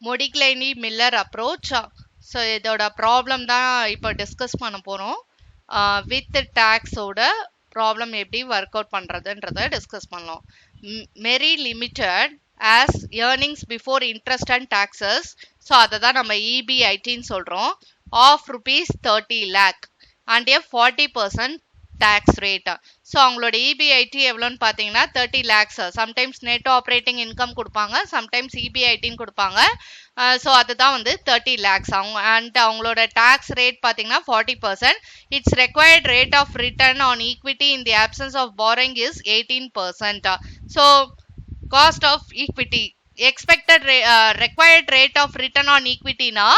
மொடிக்லைனி Miller approach. So இதோட problem தான் இப்போ டிஸ்கஸ் பண்ண போகிறோம். வித் டேக்ஸோட ப்ராப்ளம் எப்படி ஒர்க் அவுட் பண்ணுறதுன்றதை டிஸ்கஸ் பண்ணலாம். Mary limited as earnings before interest and taxes. So அதை தான் நம்ம EBITன்னு சொல்கிறோம். Of ₹30 lakh and a 40% tax rate. So அவங்களோட EBIT எவ்வளோன்னு பார்த்தீங்கன்னா 30 lakhs. Sometimes net operating income கொடுப்பாங்க, சம்டைம்ஸ் EBITன்னு கொடுப்பாங்க. ஸோ அதுதான் வந்து 30 lakhs. அவங்களோட டேக்ஸ் ரேட் பார்த்தீங்கன்னா 40%. It's required rate of return on equity in the options of borrowing is 18%. So cost of equity expected required rate of return on ஈக்விட்டினா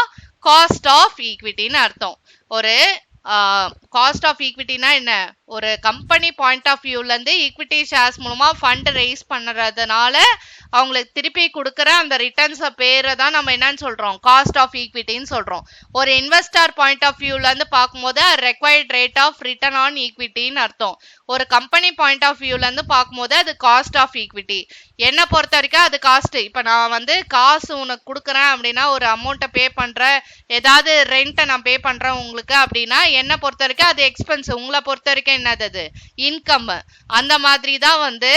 cost of ஈக்விட்டின்னு அர்த்தம். ஒரு காஸ்ட் ஆஃப் ஈக்விட்டினா என்ன, ஒரு கம்பெனி பாயிண்ட் ஆஃப் வியூலேருந்து equity shares மூலமாக fund raise பண்ணுறதுனால அவங்களுக்கு திருப்பி கொடுக்குற அந்த ரிட்டர்ன்ஸை பேரை தான் நம்ம என்னன்னு சொல்கிறோம், காஸ்ட் ஆஃப் ஈக்விட்டின்னு சொல்கிறோம். ஒரு இன்வெஸ்டர் பாயிண்ட் ஆஃப் வியூலேருந்து பார்க்கும்போது required rate of return on ஈக்விட்டின்னு அர்த்தம். ஒரு கம்பெனி பாயிண்ட் ஆஃப் வியூலேருந்து பார்க்கும்போது அது காஸ்ட் ஆஃப் ஈக்விட்டி. என்னை பொறுத்த வரைக்கும் அது காஸ்ட். இப்போ நான் வந்து காசு உனக்கு கொடுக்குறேன் அப்படின்னா, ஒரு அமௌண்ட்டை பே பண்ணுறேன், ஏதாவது ரெண்ட்டை நான் பே பண்ணுறேன் உங்களுக்கு அப்படின்னா, என்னை பொறுத்த வரைக்கும் அது எக்ஸ்பென்ஸ். உங்களை பொறுத்த வரைக்கும் என்னது, அது இன்கம். அந்த மாதிரி தான் வந்து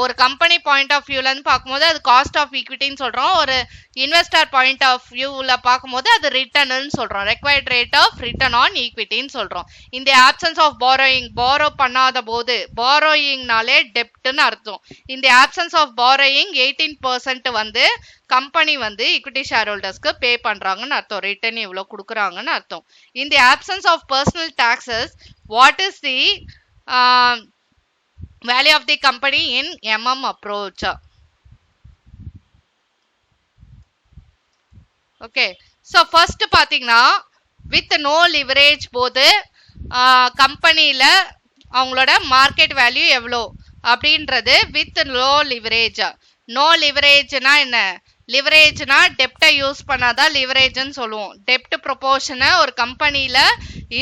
ஒரு கம்பெனி பாயிண்ட் ஆஃப் வியூலேருந்து பார்க்கும்போது அது காஸ்ட் ஆஃப் ஈக்விட்டின்னு சொல்கிறோம். ஒரு இன்வெஸ்டர் பாயிண்ட் ஆஃப் வியூவில் பார்க்கும்போது அது ரிட்டர்ன்னு சொல்கிறோம். Required rate of return on ஈக்விட்டின்னு சொல்கிறோம். இந்த ஆப்சன்ஸ் ஆஃப் பாரோயிங், பாரோ பண்ணாத போது, பாரோயிங்னாலே டெப்ட்னு அர்த்தம். இந்த ஆப்சன்ஸ் ஆஃப் பாரோயிங் 18% வந்து கம்பெனி வந்து ஈக்விட்டி ஷேர் ஹோல்டர்ஸ்க்கு பே பண்ணுறாங்கன்னு அர்த்தம். ரிட்டர்ன் இவ்வளோ கொடுக்குறாங்கன்னு அர்த்தம். இந்த options of personal taxes, what is the value of the company in approach. Okay, so first பாத்தீங்கன்னா with no leverage போது கம்பெனில அவங்களோட மார்க்கெட் வேல்யூ எவ்வளோ அப்படின்றது with low leverage. நோ லிவரேஜ்னா என்ன, லிவரேஜ்னா டெப்டை யூஸ் பண்ணாதான் லிவரேஜ்னு சொல்லுவோம். டெப்ட் ப்ரொபோர்ஷனை ஒரு கம்பெனியில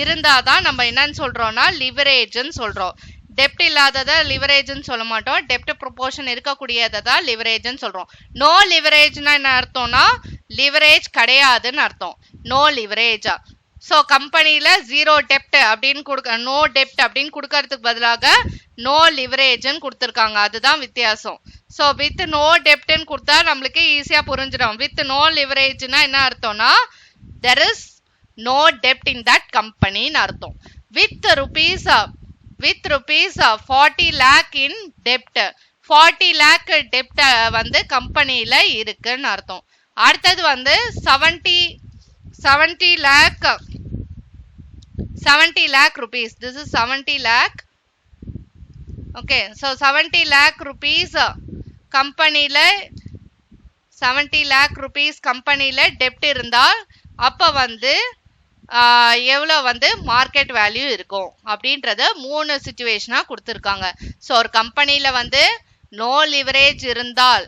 இருந்தாதான் நம்ம என்னன்னு சொல்றோம்னா லிவரேஜ்னு சொல்றோம். டெப்ட் இல்லாததை லிவரேஜ்னு சொல்ல மாட்டோம். டெப்ட் ப்ரொபோர்ஷன் இருக்கக்கூடியதை தான் லிவரேஜ்னு சொல்றோம். நோ லிவரேஜ்னா என்ன அர்த்தம்னா லிவரேஜ் கிடையாதுன்னு அர்த்தம். No leverage. ஸோ கம்பெனியில் ஜீரோ டெப்ட் அப்படின்னு நோ டெப்ட் அப்படின்னு கொடுக்கறதுக்கு பதிலாக நோ லிவரேஜ்னு கொடுத்துருக்காங்க. அதுதான் வித்தியாசம். ஸோ வித் நோ டெப்ட்னு கொடுத்தா நம்மளுக்கு ஈஸியாக புரிஞ்சிடும். வித் நோ லிவரேஜ்னா என்ன அர்த்தம்னா தெர் இஸ் நோ டெப்ட் இன் தட் கம்பெனின்னு அர்த்தம். With rupees 40 lakh in debt, 40 lakh debt வந்து கம்பெனியில இருக்குன்னு அர்த்தம். அடுத்தது வந்து 70 lakh rupees. This is 70 lakh. Okay, so 70 lakh rupees கம்பெனியில 70 lakh rupees கம்பெனியில debt இருந்தால் அப்ப வந்து எவ்வளோ வந்து மார்க்கெட் வேல்யூ இருக்கும் அப்படின்றத 3 சிச்சுவேஷனாக கொடுத்துருக்காங்க. ஸோ ஒரு கம்பெனியில் வந்து நோ லிவரேஜ் இருந்தால்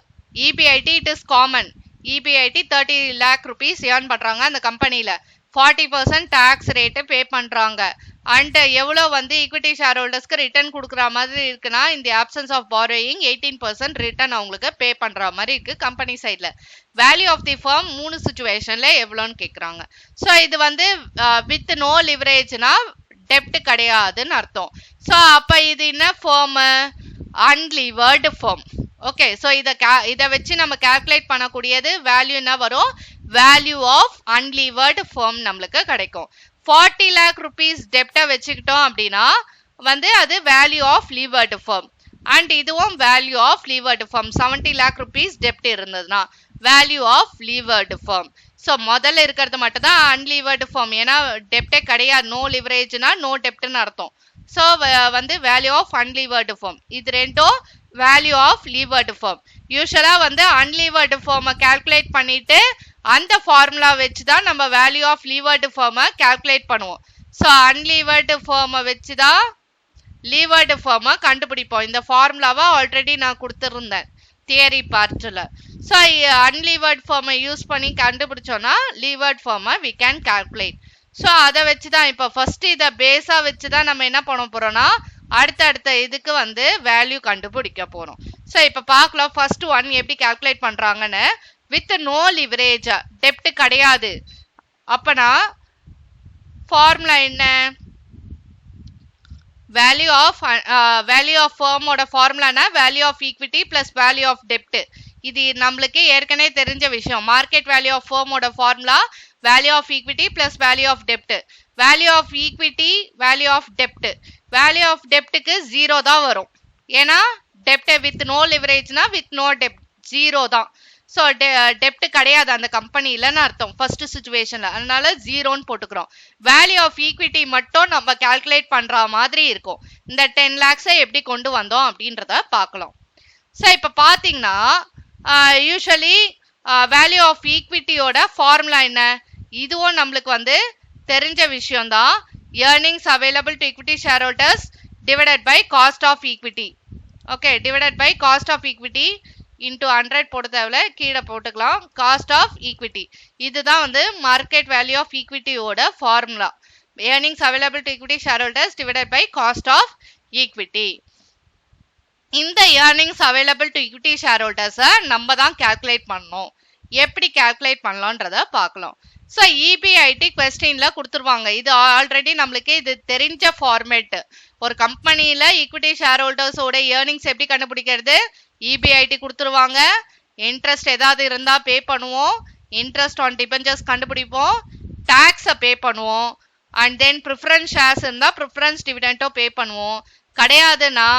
EBIT it is common. EBIT 30 lakh rupees earn பண்ணுறாங்க அந்த கம்பெனியில், 40% டேக்ஸ் ரேட்டு பே பண்ணுறாங்க. அண்ட் எவ்வளோ வந்து ஈக்விட்டி ஷேர் ஹோல்டர்ஸ்க்கு ரிட்டர்ன் கொடுக்குற மாதிரி இருக்குன்னா, இந்த ஆப்சன்ஸ் ஆஃப் பாரோயிங் 18% ரிட்டர்ன் அவங்களுக்கு பே பண்ணுற மாதிரி இருக்கு கம்பெனி சைடில். வேல்யூ ஆஃப் தி ஃபர்ம் 3 சிச்சுவேஷன்ல எவ்வளோன்னு கேட்குறாங்க. ஸோ இது வந்து வித் நோ லிவரேஜ்னா டெப்ட் கிடையாதுன்னு அர்த்தம். ஸோ அப்போ இது என்ன ஃபர்மு, அன்லிவர்டு ஃபர்ம். ஓகே, ஸோ இதை வச்சு நம்ம கால்குலேட் பண்ணக்கூடியது வேல்யூ என்ன வரும், வேல்யூ ஆஃப் அன்லிவர்டு ஃபர்ம் நம்மளுக்கு கிடைக்கும். 40 lakh rupees டெப்டை வச்சுக்கிட்டோம் அப்படின்னா வந்து அது value of levered firm. And இதுவும் value of levered firm. 70 lakh rupees டெப்ட் இருந்ததுன்னா value of levered firm. So முதல்ல இருக்கிறது மட்டும் தான் அன்லீவர்டு ஃபர்ம். ஏன்னா டெப்டே கிடையாது, நோ லிவரேஜ்னா நோ டெப்ட்னு அர்த்தம். ஸோ வந்து வேல்யூ ஆஃப் அன்லீவர்டு ஃபர்ம். இது ரெண்டும் வேல்யூ ஆஃப் லீவர்டு ஃபர்ம். யூஸ்வலாக வந்து அன்லீவர்டு ஃபர்மை கால்குலேட் பண்ணிட்டு அந்த ஃபார்முலா வச்சு தான் நம்ம வேல்யூ ஆஃப் லீவர்டு ஃபர்மை கால்குலேட் பண்ணுவோம். ஸோ அன்லீவர்டு ஃபர்மை வச்சு தான் லீவர்டு ஃபர்மை கண்டுபிடிப்போம். இந்த ஃபார்முலாவை ஆல்ரெடி நான் கொடுத்துருந்தேன் தியரி பார்ட்டில். ஸோ அன்லீவர்டு ஃபர்மை யூஸ் பண்ணி கண்டுபிடிச்சோன்னா லீவர்டு ஃபர்மை வி கேன் கால்குலேட். ஸோ அதை வச்சு தான் இப்போ ஃபர்ஸ்ட் இதை பேஸாக வச்சு தான் நம்ம என்ன பண்ண போகிறோம்னா அடுத்த இதுக்கு வந்து வேல்யூ கண்டுபிடிக்க போறோம். சோ இப்போ பார்க்கலாம் ஃபர்ஸ்ட் ஒன் எப்படி கால்குலேட் பண்றாங்கன்னு. வித் நோ லிவரேஜ், டெப்ட் கிடையாது. அப்பனா ஃபார்முலா என்ன? Value of ஃபர்மோட ஃபார்முலானா value of equity plus value of டெப்ட். இது நம்மளுக்கு ஏற்கனவே தெரிஞ்ச விஷயம். Market value of ஃபர்மோட formula value of equity plus value of dept. Value of equity value of dept. Value of டெப்ட்டுக்கு 0 தான் வரும். ஏன்னா டெப்ட் வித் நோ லிவரேஜ்னா வித் நோ டெப்ட் 0 தான். So டெப்ட் கிடையாது அந்த கம்பெனிலன்னு அர்த்தம் ஃபர்ஸ்ட் சுச்சுவேஷன்ல. அதனால 0ன்னு போட்டுக்கிறோம். வேல்யூ ஆஃப் ஈக்விட்டி மட்டும் நம்ம கால்குலேட் பண்ற மாதிரி இருக்கும். இந்த 10 lakhs எப்படி கொண்டு வந்தோம் அப்படின்றத பார்க்கலாம். ஸோ இப்போ பார்த்தீங்கன்னா யூஸ்வலி வேல்யூ ஆஃப் ஈக்விட்டியோட ஃபார்முலா என்ன? இதுவும் நம்மளுக்கு வந்து தெரிஞ்ச விஷயம்தான். earnings available to equity shareholders divided by cost of equity. Okay, divided by cost of equity into 100 போட தேவையில்ல, கீழே போட்டுக்கலாம். காஸ்ட் ஆஃப் ஈக்விட்டி இதுதான் வந்து மார்க்கெட் வேல்யூ ஆஃப் ஈக்விட்டியோட formula. earnings available to equity shareholders divided by cost of equity. இந்த earnings available to equity shareholders நம்ம தான் கால்குலேட் பண்ணணும். எப்படி கால்குலேட் பண்ணலாம்ன்றத பார்க்கலாம். ஸோ EBIT கொஸ்டின்ல கொடுத்துருவாங்க. இது ஆல்ரெடி நம்மளுக்கு இது தெரிஞ்ச ஃபார்மேட். ஒரு கம்பெனியில ஈக்விட்டி ஷேர் ஹோல்டர்ஸோட ஏர்னிங்ஸ் எப்படி கண்டுபிடிக்கிறது? EBIT கொடுத்துருவாங்க. இன்ட்ரெஸ்ட் ஏதாவது இருந்தா பே பண்ணுவோம். இன்ட்ரெஸ்ட் ஆன் டிபெஞ்சர்ஸ் கண்டுபிடிப்போம். டாக்ஸை பே பண்ணுவோம். அண்ட் தென் ப்ரிஃபரன்ஸ் ஷேர்ஸ் இருந்தால் ப்ரிஃபரன்ஸ் டிவிடெண்டோ பே பண்ணுவோம். கிடையாதுன்னா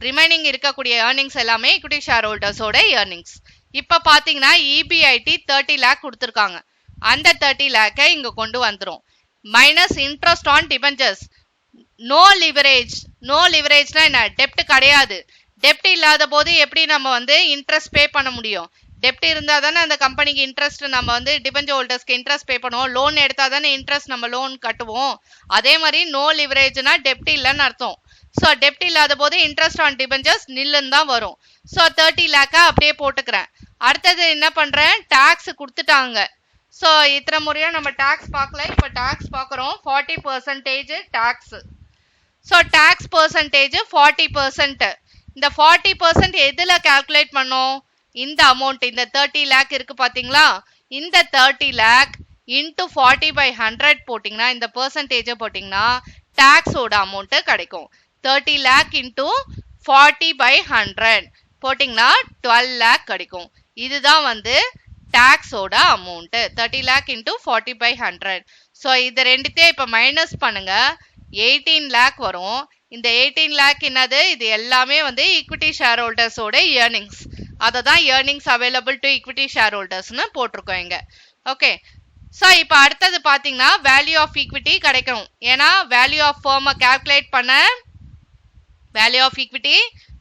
ரிமைனிங் இருக்கக்கூடிய ஏர்னிங்ஸ் எல்லாமே ஈக்விட்டி ஷேர் ஹோல்டர்ஸோட ஏர்னிங்ஸ். இப்போ பார்த்தீங்கன்னா EBIT 30 lakh கொடுத்துருக்காங்க. அந்த 30 lakh இங்க கொண்டு வந்துரும். Minus interest on debentures. No leverage. No லிவரேஜ்னா என்ன? டெப்ட் கிடையாது. டெப்ட் இல்லாத போது எப்படி நம்ம வந்து இன்ட்ரெஸ்ட் பே பண்ண முடியும்? டெப்ட் இருந்தா தானே அந்த கம்பெனிக்கு இன்ட்ரெஸ்ட் நம்ம வந்து டிபெஞ்சர் ஹோல்டர்ஸ்க்கு இன்ட்ரெஸ்ட் பே பண்ணுவோம். லோன் எடுத்தா தானே இன்ட்ரெஸ்ட் நம்ம லோன் கட்டுவோம். அதே மாதிரி நோ லிவரேஜ்னா டெப்ட் இல்லைன்னு அர்த்தம். ஸோ டெப்ட் இல்லாத போது இன்ட்ரெஸ்ட் ஆன் டிபெஞ்சர்ஸ் நில்லுன்னு தான் வரும். ஸோ 30 lakh அப்படியே போட்டுக்கிறேன். அடுத்தது என்ன பண்றேன்? டாக்ஸ் கொடுத்துட்டாங்க. ஸோ இத்தனை முறையா நம்ம டாக்ஸ் பார்க்கல, இப்போ டாக்ஸ் பார்க்குறோம். 40% டாக்ஸ். So tax percentage 40%. இந்த 40% எதுல கால்குலேட் பண்ணோம்? இந்த அமௌண்ட், இந்த 30 lakh இருக்கு பாத்தீங்களா? இந்த 30 lakh இன்டூ 40/100 போட்டிங்கன்னா, இந்த பர்சன்டேஜை போட்டிங்கன்னா டாக்ஸோட அமௌண்ட் கிடைக்கும். 30 lakh இன்டூ 40/100 போட்டிங்கன்னா 12 lakh கிடைக்கும். இதுதான் வந்து டாக்ஸோட அமௌண்ட். 30 lakh into 40/100. ஸோ இது ரெண்டுத்தையும் இப்போ மைனஸ் பண்ணுங்க. 18 lakh வரும். இந்த 18 lakh என்னது? இது எல்லாமே வந்து ஈக்விட்டி ஷேர் ஹோல்டர்ஸோட ஏர்னிங்ஸ். அதை தான் earnings available to equity shareholdersனு போட்டிருக்கோம் இங்க. ஓகே, ஸோ இப்போ அடுத்தது பார்த்தீங்கன்னா வேல்யூ ஆஃப் ஈக்விட்டி கிடைக்கும். ஏன்னா வேல்யூ ஆஃப் ஃபர்மை கால்குலேட் பண்ண value of equity,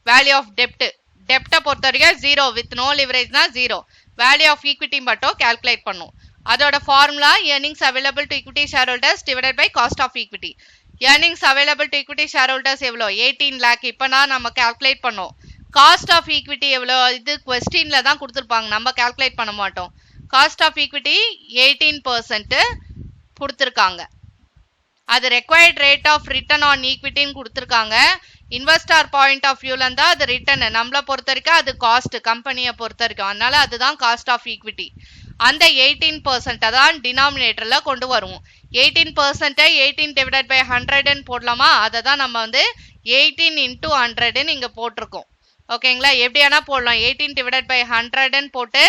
value of டெப்ட். டெப்டை பொறுத்த வரைக்கும் 0, வித் நோ லிவரேஜ்னா 0. வேல்யூ ஆஃப் ஈக்விட்டி மட்டும் கால்குலேட் பண்ணும். அதோட formula earnings available to equity shareholders divided by cost of equity. earnings available to equity shareholders எவ்வளோ? 18 lakh. இப்போனா நம்ம கால்குலேட் பண்ணோம். காஸ்ட் ஆஃப் ஈக்விட்டி எவ்வளோ? இது கொஸ்டின்ல தான் கொடுத்துருப்பாங்க, நம்ம கால்குலேட் பண்ண மாட்டோம். காஸ்ட் ஆஃப் ஈக்விட்டி 18% கொடுத்துருக்காங்க. அது required rate of return on ஈக்விட்டின்னு கொடுத்துருக்காங்க. இன்வெஸ்டார் பாயிண்ட் ஆஃப் வியூல இருந்தா அது ரிட்டர்ன், நம்மளை பொறுத்த வரைக்கும் அது காஸ்ட், கம்பெனியை பொறுத்த வரைக்கும். அதனால அதுதான் காஸ்ட் ஆஃப் ஈக்விட்டி. அந்த 18% தான் டினாமினேட்டர்ல கொண்டு வருவோம். 18% 18 divided by 100 போடலாமா? அதை தான் நம்ம வந்து 18 into 100 இங்க போட்டிருக்கோம். ஓகேங்களா? எப்படியானா போடலாம். 18 divided by 100 போட்டு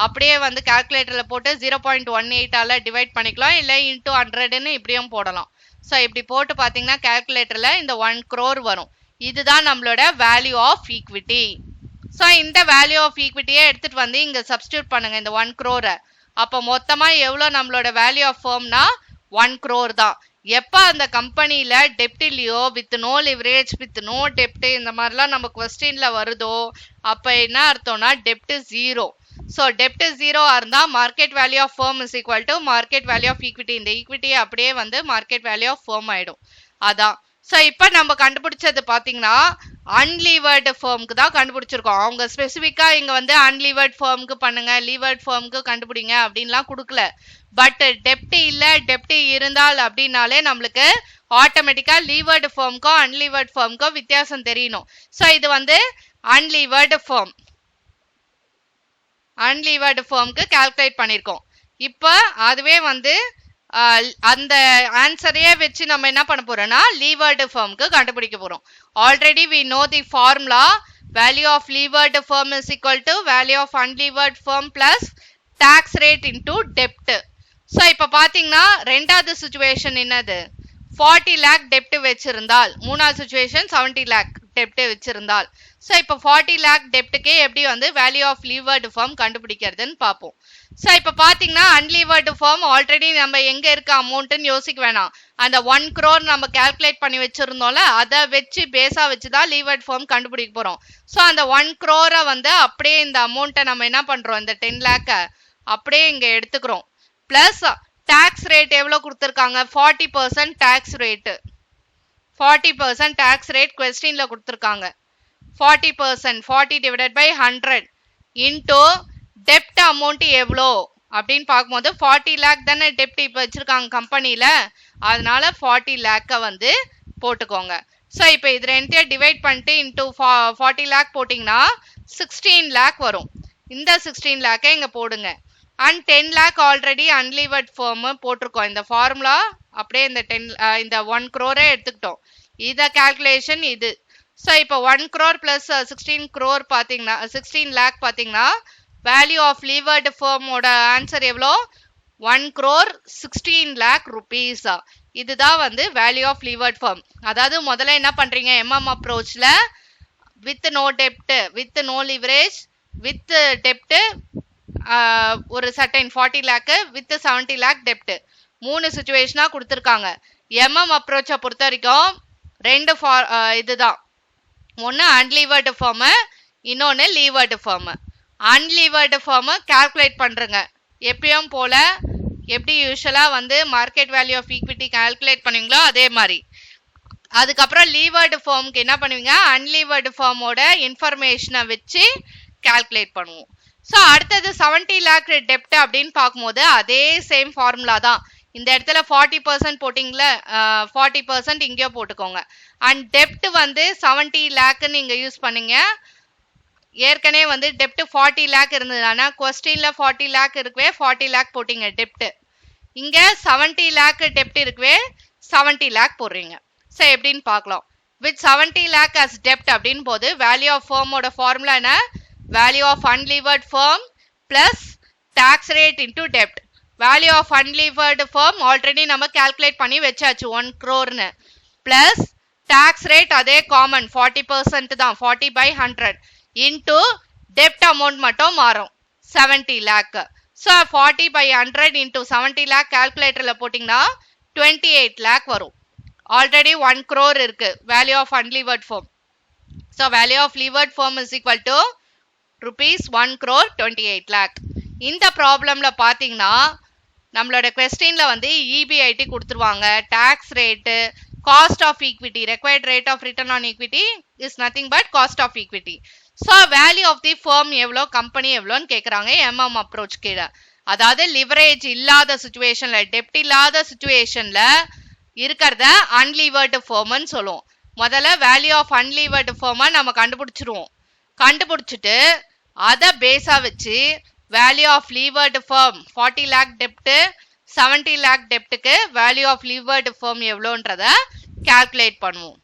அப்படியே வந்து கால்குலேட்டர்ல போட்டு 0.18 டிவைட் பண்ணிக்கலாம். இல்லை இன்டூ 100 இப்படியும் போடலாம். ஸோ இப்படி போட்டு பார்த்தீங்கன்னா கால்குலேட்டர்ல இந்த 1 crore வரும். இதுதான் நம்மளோட வேல்யூ ஆஃப் ஈக்விட்டி. ஸோ இந்த வேல்யூ ஆஃப் ஈக்விட்டியை எடுத்துட்டு வந்து இங்க சப்ஸ்டியூட் பண்ணுங்க இந்த 1 crore. அப்போ மொத்தமா எவ்வளோ நம்மளோட வேல்யூ ஆஃப் ஃபர்ம்னா 1 crore தான். எப்போ அந்த கம்பெனியில டெப்ட் இல்லையோ, with no leverage, with no டெப்ட், இந்த மாதிரிலாம் நம்ம கொஸ்டின்ல வருதோ, அப்போ என்ன அர்த்தம்னா டெப்ட் 0. ஸோ டெப்ட் 0 இருந்தா market value of firm is equal to market value of equity. இந்த ஈக்விட்டியை அப்படியே வந்து மார்க்கெட் வேல்யூ ஆஃப் ஃபர்ம் ஆயிடும். அதான். ஸோ இப்போ நம்ம கண்டுபிடிச்சது பார்த்தீங்கன்னா அன்லீவர்டு ஃபர்முக்கு தான் கண்டுபிடிச்சிருக்கோம். அவங்க ஸ்பெசிஃபிக்கா இங்க வந்து அன்லீவர்ட் ஃபர்முக்கு பண்ணுங்க, லீவர்ட் ஃபர்முக்கு கண்டுபிடிங்க அப்படின்லாம் கொடுக்கல. பட் டெப்ட் இல்ல, டெப்ட் இருந்தால் அப்படின்னாலே நம்மளுக்கு ஆட்டோமேட்டிக்கா லீவர்டு ஃபர்முக்கோ அன்லீவர்ட் ஃபர்முக்கோ வித்தியாசம் தெரியணும். ஸோ இது வந்து அன்லீவர்டு ஃபர்ம். அன்லீவர்டு ஃபார்முக்கு கால்குலேட் பண்ணியிருக்கோம். இப்போ அதுவே வந்து அந்த ஆன்சரையே வச்சு நம்ம என்ன பண்ண போறோம்னா லீவர்டு ஃபார்முக்கு கண்டுபிடிக்க போறோம். Already we know the formula value of levered firm is equal to value of unlevered firm plus tax rate into டெப்ட். ஸோ இப்போ பார்த்தீங்கன்னா ரெண்டாவது சுச்சுவேஷன் என்னது 40 lakh டெப்ட் வச்சிருந்தால், மூணாவது சுச்சுவேஷன் 70 lakh டெப்ட் வச்சிருந்தால். ஸோ இப்போ 40 lakh டெப்ட்டுக்கே எப்படி வந்து வேல்யூ ஆஃப் லீவர்டு ஃபார்ம் கண்டுபிடிக்கிறதுன்னு பார்ப்போம். ஸோ இப்போ பார்த்தீங்கன்னா அன்லீவர்டு ஃபார்ம் ஆல்ரெடி நம்ம எங்கே இருக்க அமௌண்ட்டுன்னு யோசிக்க வேணாம். அந்த 1 crore நம்ம கால்குலேட் பண்ணி வச்சிருந்தோம்ல, அதை வச்சு பேஸாக வச்சு தான் லீவர்டு ஃபார்ம் கண்டுபிடிக்க போகிறோம். ஸோ அந்த 1 crore வந்து அப்படியே இந்த அமௌண்ட்டை நம்ம என்ன பண்ணுறோம், இந்த 10 lakh அப்படியே இங்கே எடுத்துக்கிறோம். ப்ளஸ் டாக்ஸ் ரேட் எவ்வளோ கொடுத்துருக்காங்க, 40% டாக்ஸ் ரேட்டு. 40% டாக்ஸ் ரேட் கொஸ்டினில் கொடுத்துருக்காங்க. 40%, 40 divided by 100 into dept amount எவ்வளோ அப்படின்னு பார்க்கும்போது 40 lakh தானே டெப்ட் இப்போ வச்சுருக்காங்க கம்பெனியில், அதனால 40 lakh வந்து போட்டுக்கோங்க. ஸோ இப்போ இது ரெண்டையும் டிவைட் பண்ணிட்டு இன்டூ 40 lakh போட்டிங்கன்னா 16 lakh வரும். இந்த 16 lakh இங்கே போடுங்க. அண்ட் 10 lakh ஆல்ரெடி அன்லீவர்ட் ஃபார்ம் போட்டிருக்கோம். இந்த ஃபார்முலா அப்படியே இந்த 1 crore எடுத்துக்கிட்டோம். இதை கால்குலேஷன் இது. ஸோ இப்போ 1 crore ப்ளஸ் 16 crore பார்த்தீங்கன்னா 16 lakh பார்த்தீங்கன்னா வேல்யூ ஆஃப் லீவர்டு ஃபார்மோட ஆன்சர் எவ்வளோ, 1 crore 16 lakh rupees. இதுதான் வந்து வேல்யூ ஆஃப் லீவர்ட் ஃபார்ம். அதாவது முதல்ல என்ன பண்ணுறீங்க, எம்எம் அப்ரோச்சில் வித் நோ டெப்ட், வித் நோ லிவரேஜ், வித் டெப்ட் ஒரு சர்டைன் 40 lakh வித் 70 lakh டெப்ட், 3 சுச்சுவேஷனாக கொடுத்துருக்காங்க. எம்எம் அப்ரோச்சை பொறுத்த வரைக்கும் ரெண்டு இதுதான், ஒன்று அன்லீவர்டு ஃபார்மு, இன்னொன்று levered firm. Unlevered firm calculate பண்ணுறங்க எப்பயும் போல், எப்படி யூஸ்வலாக வந்து market value of equity calculate பண்ணுவீங்களோ அதே மாதிரி. அதுக்கப்புறம் லீவர்டு ஃபார்முக்கு என்ன பண்ணுவீங்க, அன்லீவர்டு ஃபார்மோட இன்ஃபர்மேஷனை வச்சு கால்குலேட் பண்ணுவோம். ஸோ அடுத்தது 70 lakh டெப்ட் அப்படின்னு பார்க்கும்போது அதே சேம் ஃபார்முலா தான். இந்த இடத்துல 40% போட்டிங்களா, 40% இங்கேயோ போட்டுக்கோங்க. அண்ட் டெப்ட் வந்து 70 lakh இங்கே யூஸ் பண்ணீங்க. ஏற்கனவே வந்து டெப்ட் 40 lakh இருந்ததுனா கொஸ்டின்ல 40 lakh இருக்கவே 40 lakh போட்டிங்க டெப்ட். இங்கே 70 lakh டெப்ட் இருக்கவே 70 lakh போடுறீங்க. ஸோ எப்படின்னு பார்க்கலாம். வித் 70 lakh as டெப்ட் அப்படின்னு போது வேல்யூ ஆஃப் ஃபார்மோட ஃபார்முலா என்ன, value of unlevered firm plus tax rate into டெப்ட். Value of unlevered firm already நம்ம கால்குலேட் பண்ணி வச்சாச்சு 1 crore பிளஸ் டாக்ஸ் ரேட் அதே காமன் 40% தான், 40 by 100 இன்டூ டெப்ட் அமௌண்ட் மட்டும் மாறும் 70 lakh. So 40 by 100 into 70 lakh கால்குலேட்டரில் போட்டிங்கன்னா 28 lakh வரும். ஆல்ரெடி 1 crore இருக்கு value of unlevered firm. So value of levered firm is equal to rupees 1 crore 28 lakh. இந்த ப்ராப்ளம்ல பார்த்தீங்கன்னா நம்மளோட கொஸ்டின்ல வந்து EBIT கொடுத்துருவாங்க, tax rate, cost of equity, required rate of return on equity is nothing but cost of equity. So value of the firm எவ்வளோ, company எவ்வளோன்னு கேட்குறாங்க MM approach கீழே. அதாவது லிவரேஜ் இல்லாத சுச்சுவேஷன்ல, டெப்ட் இல்லாத சுச்சுவேஷன்ல இருக்கிறத அன்லீவர்டு ஃபார்ம்னு சொல்லுவோம். முதல்ல வேல்யூ ஆஃப் அன்லீவர்டு ஃபார்மை நம்ம கண்டுபிடிச்சிருவோம். கண்டுபிடிச்சிட்டு அதை பேஸாக வச்சு value of levered firm 40 lakh டெப்ட், 70 lakh டெப்ட்டுக்கு வேல்யூ ஆஃப் லீவர்டு ஃபார்ம் எவ்வளோன்றத கால்குலேட் பண்ணுவோம்.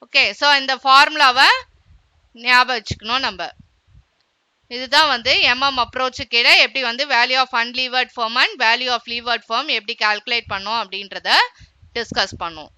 ஓகே, ஸோ இந்த ஃபார்முலாவை ஞாபகம் வச்சுக்கணும் நம்ம. இதுதான் வந்து எம்எம் அப்ரோச்சு கீழே எப்படி வந்து value of unlevered firm and value of levered firm எப்படி கால்குலேட் பண்ணோம் அப்படின்றத டிஸ்கஸ் பண்ணுவோம்.